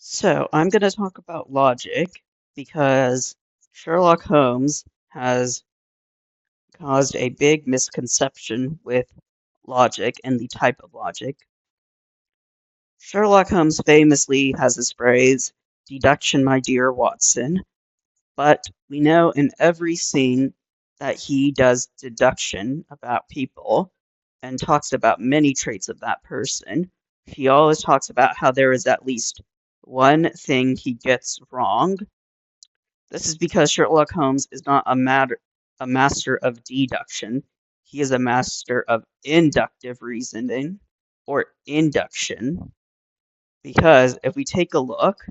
So, I'm going to talk about logic because Sherlock Holmes has caused a big misconception with logic and the type of logic. Sherlock Holmes famously has this phrase, deduction, my dear Watson, but we know in every scene that he does deduction about people and talks about many traits of that person. He always talks about how there is at least one thing he gets wrong. This is because Sherlock Holmes is not a master of deduction. He is a master of inductive reasoning or induction. Because if we take a look,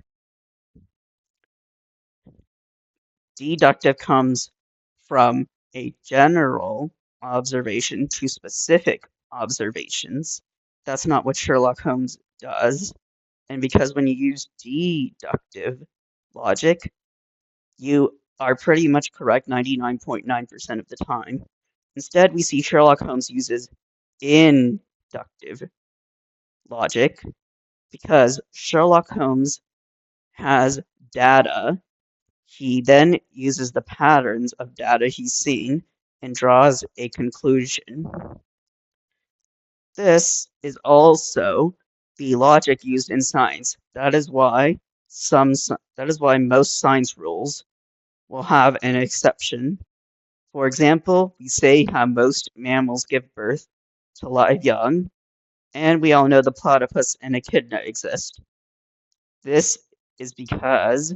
deductive comes from a general observation to specific observations. That's not what Sherlock Holmes does. And because when you use deductive logic, you are pretty much correct 99.9% of the time. Instead, we see Sherlock Holmes uses inductive logic because Sherlock Holmes has data. He then uses the patterns of data he's seeing and draws a conclusion. This is also the logic used in science. That is why most science rules will have an exception. For example, we say how most mammals give birth to live young, and we all know the platypus and echidna exist. This is because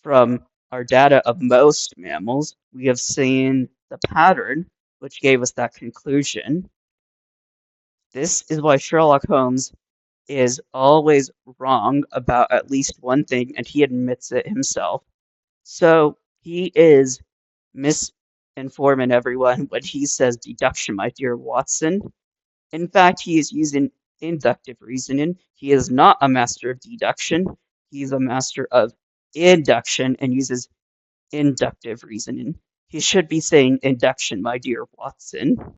from our data of most mammals, we have seen the pattern which gave us that conclusion. This is why Sherlock Holmes is always wrong about at least one thing, and he admits it himself. So he is misinforming everyone when he says deduction, my dear Watson. In fact, he is using inductive reasoning. He is not a master of deduction. He's a master of induction and uses inductive reasoning. He should be saying induction, my dear Watson.